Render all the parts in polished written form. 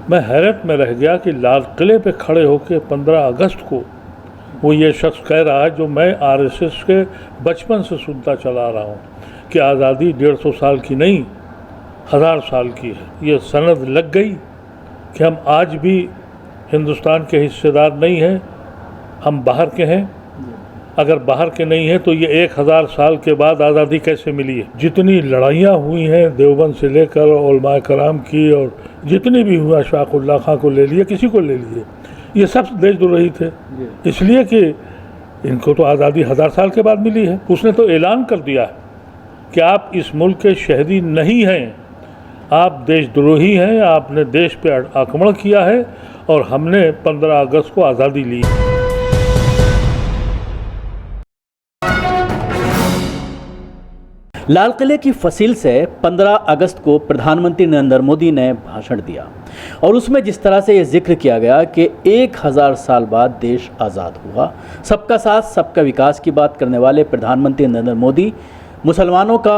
मैं हैरत में रह गया कि लाल किले पे खड़े होकर 15 अगस्त को वो ये शख्स कह रहा है जो मैं आरएसएस के बचपन से सुनता चला रहा हूँ कि आज़ादी 150 साल की नहीं 1000 साल की है। ये सनद लग गई कि हम आज भी हिंदुस्तान के हिस्सेदार नहीं हैं, हम बाहर के हैं। अगर बाहर के नहीं हैं तो ये 1000 साल के बाद आज़ादी कैसे मिली है। जितनी लड़ाइयाँ हुई हैं देवबंद से लेकर उलमाए कराम की, और जितनी भी हुआ शाकुल्ला खां को ले लिए, किसी को ले लिए, ये सब देशद्रोही थे, इसलिए कि इनको तो आज़ादी 1000 साल के बाद मिली है। उसने तो ऐलान कर दिया कि आप इस मुल्क के शहरी नहीं हैं, आप देशद्रोही हैं, आपने देश पे आक्रमण किया है और हमने 15 अगस्त को आज़ादी ली। लाल किले की फसील से 15 अगस्त को प्रधानमंत्री नरेंद्र मोदी ने भाषण दिया और उसमें जिस तरह से ये जिक्र किया गया कि 1000 साल बाद देश आज़ाद हुआ। सबका साथ सबका विकास की बात करने वाले प्रधानमंत्री नरेंद्र मोदी मुसलमानों का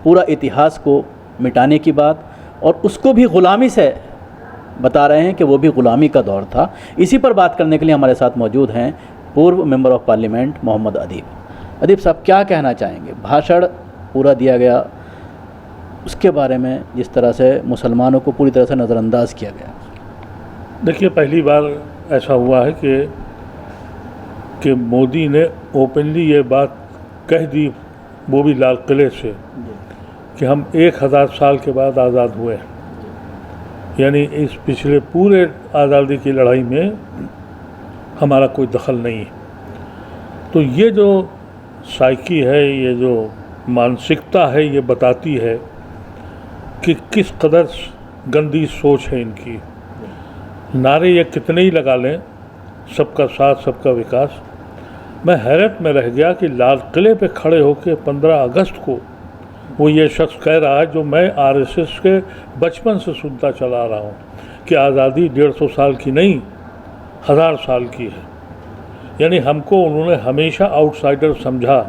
पूरा इतिहास को मिटाने की बात, और उसको भी ग़ुलामी से बता रहे हैं कि वो भी ग़ुलामी का दौर था। इसी पर बात करने के लिए हमारे साथ मौजूद हैं पूर्व मेंबर ऑफ पार्लियामेंट मोहम्मद अदीब। अदीब साहब, क्या कहना चाहेंगे? भाषण पूरा दिया गया, उसके बारे में जिस तरह से मुसलमानों को पूरी तरह से नज़रअंदाज किया गया। देखिए, पहली बार ऐसा हुआ है कि मोदी ने ओपनली ये बात कह दी, वो भी लाल किले से, कि हम 1000 साल के बाद आज़ाद हुए हैं। यानी इस पिछले पूरे आज़ादी की लड़ाई में हमारा कोई दखल नहीं है। तो ये जो साइकी है, ये जो मानसिकता है, ये बताती है कि किस कदर गंदी सोच है इनकी। नारे ये कितने ही लगा लें, सबका साथ सबका विकास। मैं हैरत में रह गया कि लाल किले पे खड़े होकर 15 अगस्त को वो ये शख्स कह रहा है जो मैं आरएसएस के बचपन से सुनता चला रहा हूँ कि आज़ादी 150 साल की नहीं 1000 साल की है। यानी हमको उन्होंने हमेशा आउटसाइडर समझा।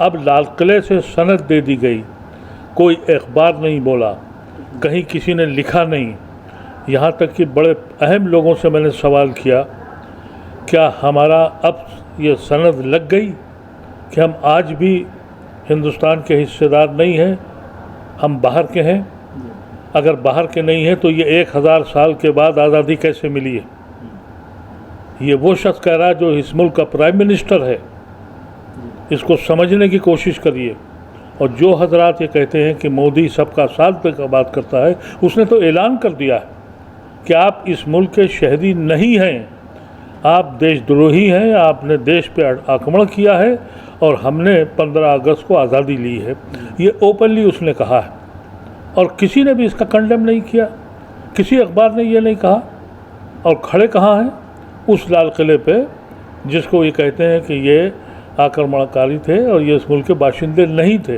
अब लाल किले से सनद दे दी गई, कोई अखबार नहीं बोला, कहीं किसी ने लिखा नहीं। यहाँ तक कि बड़े अहम लोगों से मैंने सवाल किया, क्या हमारा अब ये सनद लग गई कि हम आज भी हिंदुस्तान के हिस्सेदार नहीं हैं, हम बाहर के हैं। अगर बाहर के नहीं हैं तो ये 1000 साल के बाद आज़ादी कैसे मिली है। ये वो शख्स कह रहा है जो इस मुल्क का प्राइम मिनिस्टर है। इसको समझने की कोशिश करिए। और जो हजरात ये कहते हैं कि मोदी सबका साथ पे बात करता है, उसने तो ऐलान कर दिया है कि आप इस मुल्क के शहरी नहीं हैं, आप देशद्रोही हैं, आपने देश पे आक्रमण किया है और हमने 15 अगस्त को आज़ादी ली है। ये ओपनली उसने कहा है और किसी ने भी इसका कंडेम नहीं किया, किसी अखबार ने ये नहीं कहा। और खड़े कहाँ हैं? उस लाल किले पे जिसको ये कहते हैं कि ये आक्रमणकारी थे और ये इस मुल्क के बाशिंदे नहीं थे,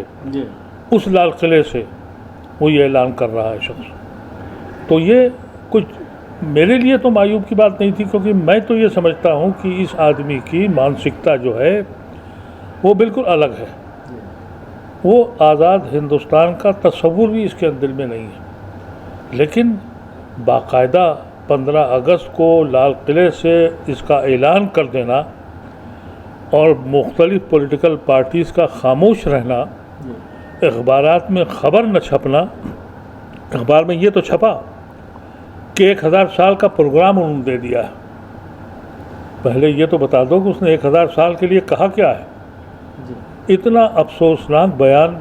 उस लाल किले से वो ये ऐलान कर रहा है शख्स। तो ये कुछ मेरे लिए तो मायूब की बात नहीं थी, क्योंकि मैं तो ये समझता हूँ कि इस आदमी की मानसिकता जो है वो बिल्कुल अलग है। वो आज़ाद हिंदुस्तान का तस्वुर भी इसके दिल में नहीं है। लेकिन बाकायदा 15 अगस्त को लाल किले से इसका ऐलान कर देना और मुख्तलिफ पॉलिटिकल पार्टीज़ का खामोश रहना, अखबारात में ख़बर न छपना। अखबार में ये तो छपा कि 1000 साल का प्रोग्राम उन्होंने दे दिया है। पहले ये तो बता दो कि उसने 1000 साल के लिए कहा क्या है। इतना अफसोसनाक बयान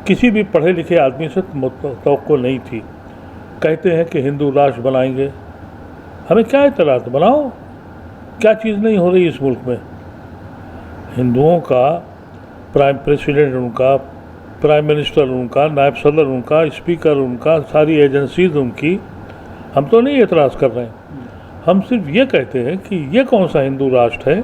किसी भी पढ़े लिखे आदमी से तवक्को नहीं थी। कहते हैं कि हिंदू राष्ट्र बनाएंगे, हमें क्या इतराज़, बनाओ, क्या चीज़ नहीं हो रही इस मुल्क में। हिंदुओं का प्राइम प्रेसिडेंट उनका, प्राइम मिनिस्टर उनका, नायब सदर उनका, स्पीकर उनका, सारी एजेंसीज उनकी, हम तो नहीं एतराज़ कर रहे हैं। हम सिर्फ ये कहते हैं कि ये कौन सा हिंदू राष्ट्र है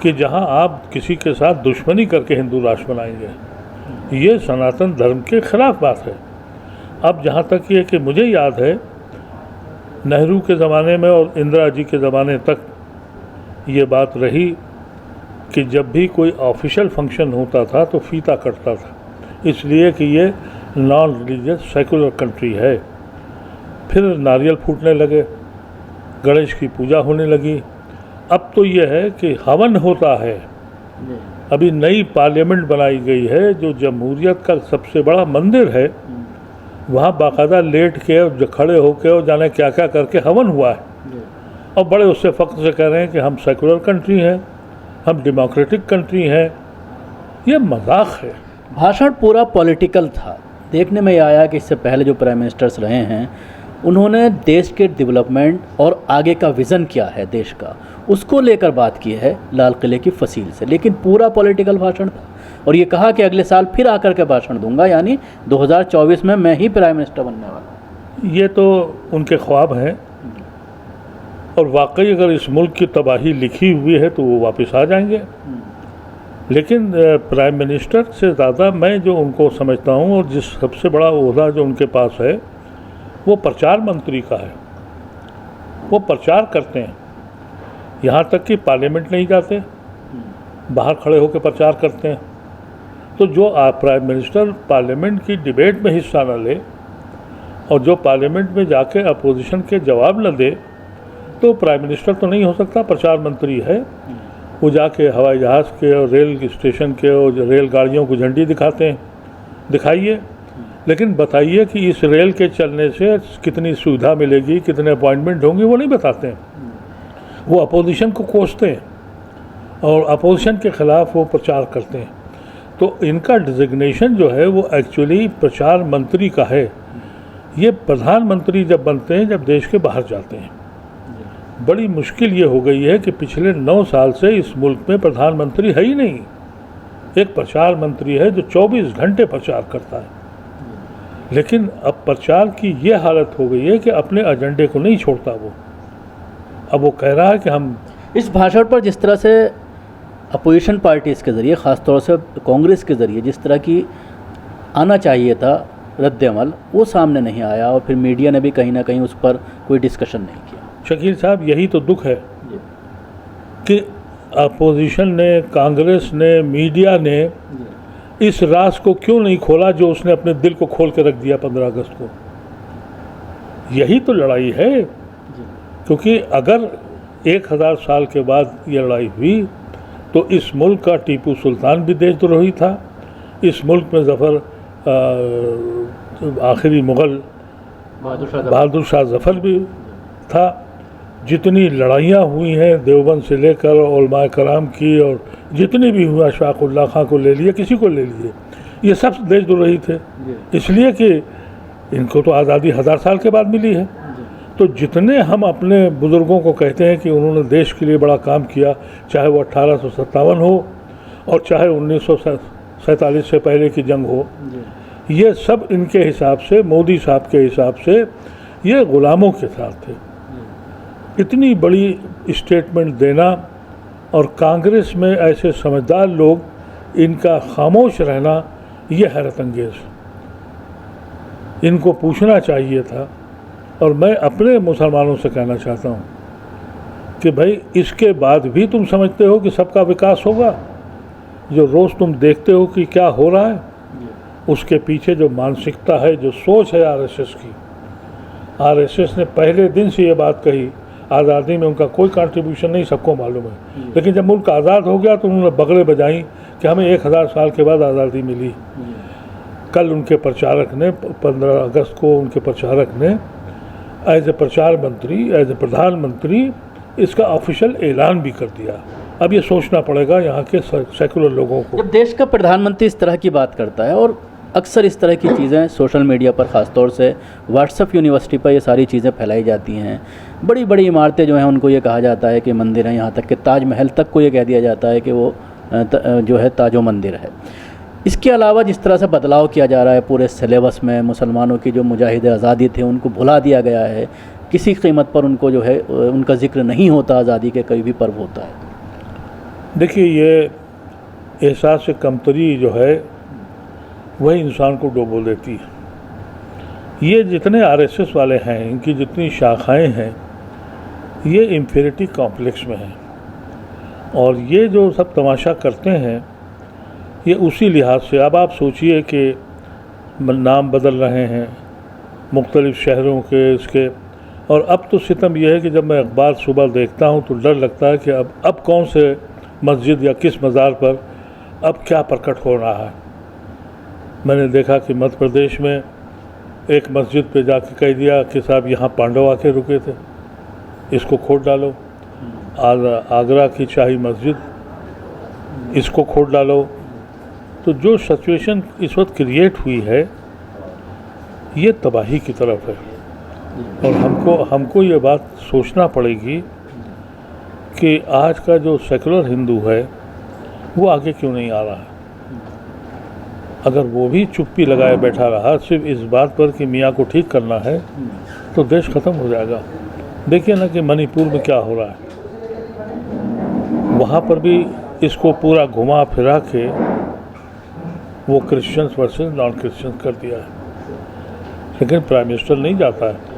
कि जहां आप किसी के साथ दुश्मनी करके हिंदू राष्ट्र बनाएंगे। ये सनातन धर्म के ख़िलाफ़ बात है। अब जहाँ तक ये कि मुझे याद है नेहरू के ज़माने में और इंदिरा जी के ज़माने तक ये बात रही कि जब भी कोई ऑफिशियल फंक्शन होता था तो फीता कटता था, इसलिए कि ये नॉन रिलीजियस सेकुलर कंट्री है। फिर नारियल फूटने लगे, गणेश की पूजा होने लगी। अब तो ये है कि हवन होता है। अभी नई पार्लियामेंट बनाई गई है जो जमहूरियत का सबसे बड़ा मंदिर है, वहाँ बाकायदा लेट के और खड़े होके और जाने क्या क्या करके हवन हुआ है, और बड़े उससे फ़ख्र से कह रहे हैं कि हम सेकुलर कंट्री हैं, हम डेमोक्रेटिक कंट्री हैं। ये मजाक है। भाषण पूरा पॉलिटिकल था। देखने में ये आया कि इससे पहले जो प्राइम मिनिस्टर्स रहे हैं उन्होंने देश के डेवलपमेंट और आगे का विज़न क्या है देश का, उसको लेकर बात की है लाल किले की फसील से, लेकिन पूरा पॉलिटिकल भाषण था। और ये कहा कि अगले साल फिर आकर के भाषण दूंगा, यानी 2024 में मैं ही प्राइम मिनिस्टर बनने वाला। ये तो उनके ख्वाब हैं, और वाकई अगर इस मुल्क की तबाही लिखी हुई है तो वो वापस आ जाएंगे। लेकिन प्राइम मिनिस्टर से ज़्यादा मैं जो उनको समझता हूँ और जिस सबसे बड़ा ओहदा जो उनके पास है वो प्रचार मंत्री का है। वो प्रचार करते हैं, यहाँ तक कि पार्लियामेंट नहीं जाते, बाहर खड़े होकर प्रचार करते हैं। तो जो प्राइम मिनिस्टर पार्लियामेंट की डिबेट में हिस्सा न ले और जो पार्लियामेंट में जाके अपोजिशन के जवाब न दे, तो प्राइम मिनिस्टर तो नहीं हो सकता, प्रचार मंत्री है। वो जाके हवाई जहाज़ के और रेल स्टेशन के और रेलगाड़ियों को झंडी दिखाते हैं, दिखाइए, लेकिन बताइए कि इस रेल के चलने से कितनी सुविधा मिलेगी, कितने अपॉइंटमेंट होंगे, वो नहीं बताते हैं। वो अपोजिशन को कोसते हैं और अपोजिशन के ख़िलाफ़ वो प्रचार करते हैं। तो इनका डिजिग्नेशन जो है वो एक्चुअली प्रचार मंत्री का है। ये प्रधानमंत्री जब बनते हैं जब देश के बाहर जाते हैं। बड़ी मुश्किल ये हो गई है कि पिछले 9 साल से इस मुल्क में प्रधानमंत्री है ही नहीं। एक प्रचार मंत्री है जो 24 घंटे प्रचार करता है, लेकिन अब प्रचार की ये हालत हो गई है कि अपने एजेंडे को नहीं छोड़ता वो। अब वो कह रहा है कि हम इस भाषण पर जिस तरह से अपोजिशन पार्टीज़ के ज़रिए, ख़ासतौर से कांग्रेस के ज़रिए जिस तरह की आना चाहिए था रद्द-ए-अमल, वो सामने नहीं आया, और फिर मीडिया ने भी कहीं ना कहीं उस पर कोई डिस्कशन नहीं किया। शकील साहब, यही तो दुख है कि अपोजिशन ने, कांग्रेस ने, मीडिया ने इस राज को क्यों नहीं खोला जो उसने अपने दिल को खोल के रख दिया 15 अगस्त को। यही तो लड़ाई है, क्योंकि अगर 1000 साल के बाद ये लड़ाई हुई तो इस मुल्क का टीपू सुल्तान भी देशद्रोही था, इस मुल्क में ज़फ़र आखिरी मुग़ल बहादुर शाह ज़फ़र भी था। जितनी लड़ाइयाँ हुई हैं देवबंद से लेकर उलमाए कराम की, और जितनी भी हुआ, अशफाक़ुल्लाह खां को ले लिए, किसी को ले लिए, ये सब देशद्रोही थे, इसलिए कि इनको तो आज़ादी 1000 साल के बाद मिली है। तो जितने हम अपने बुज़ुर्गों को कहते हैं कि उन्होंने देश के लिए बड़ा काम किया, चाहे वो 1857 हो और चाहे 1947 से पहले की जंग हो, ये सब इनके हिसाब से, मोदी साहब के हिसाब से, ये ग़ुलामों के साथ थे। इतनी बड़ी स्टेटमेंट देना और कांग्रेस में ऐसे समझदार लोग, इनका खामोश रहना, ये हैरत अंगेज़। इनको पूछना चाहिए था। और मैं अपने मुसलमानों से कहना चाहता हूँ कि भाई, इसके बाद भी तुम समझते हो कि सबका विकास होगा? जो रोज़ तुम देखते हो कि क्या हो रहा है, उसके पीछे जो मानसिकता है, जो सोच है आरएसएस की, आरएसएस ने पहले दिन से ये बात कही, आज़ादी में उनका कोई कंट्रीब्यूशन नहीं, सबको मालूम है, लेकिन जब मुल्क आज़ाद हो गया तो उन्होंने बगड़े बजाई कि हमें 1000 साल के बाद आज़ादी मिली। कल उनके प्रचारक ने, 15 अगस्त को उनके प्रचारक ने एज ए प्रचार मंत्री, एज ए प्रधानमंत्री, इसका ऑफिशियल ऐलान भी कर दिया। अब ये सोचना पड़ेगा यहाँ के सेकुलर लोगों को। जब देश का प्रधानमंत्री इस तरह की बात करता है, और अक्सर इस तरह की चीज़ें सोशल मीडिया पर, ख़ासतौर से व्हाट्सएप यूनिवर्सिटी पर ये सारी चीज़ें फैलाई जाती हैं, बड़ी बड़ी इमारतें जो हैं उनको ये कहा जाता है कि मंदिर हैं, यहाँ तक कि ताजमहल तक को ये कह दिया जाता है कि वो जो है ताजो मंदिर है। इसके अलावा जिस तरह से बदलाव किया जा रहा है पूरे सिलेबस में, मुसलमानों की जो मुजाहिद आज़ादी थे उनको भुला दिया गया है, किसी कीमत पर उनको जो है उनका जिक्र नहीं होता, आज़ादी के कोई भी पर्व होता है। देखिए, ये एहसास से कमतरी जो है वही इंसान को डुबो देती है। ये जितने आरएसएस वाले हैं, इनकी जितनी शाखाएं हैं, ये इंफीरियरिटी कॉम्प्लेक्स में हैं, और ये जो सब तमाशा करते हैं ये उसी लिहाज से। अब आप सोचिए कि नाम बदल रहे हैं, मुख्तलिफ़ शहरों के इसके। और अब तो सितम यह है कि जब मैं अखबार सुबह देखता हूँ तो डर लगता है कि अब कौन से मस्जिद या किस मज़ार पर अब क्या प्रकट हो रहा है। मैंने देखा कि मध्य प्रदेश में एक मस्जिद पे जाके कह दिया कि साहब यहाँ पांडव आके रुके थे, इसको खोद डालो। आगरा की शाही मस्जिद, इसको खोद डालो। तो जो सिचुएशन इस वक्त क्रिएट हुई है ये तबाही की तरफ है। और हमको ये बात सोचना पड़ेगी कि आज का जो सेकुलर हिंदू है वो आगे क्यों नहीं आ रहा है। अगर वो भी चुप्पी लगाए बैठा रहा सिर्फ इस बात पर कि मियाँ को ठीक करना है तो देश ख़त्म हो जाएगा। देखिए ना कि मणिपुर में क्या हो रहा है, वहाँ पर भी इसको पूरा घुमा फिरा के वो क्रिश्चियंस वर्सेस नॉन क्रिश्चियंस कर दिया है। लेकिन प्राइम मिनिस्टर नहीं जाता है।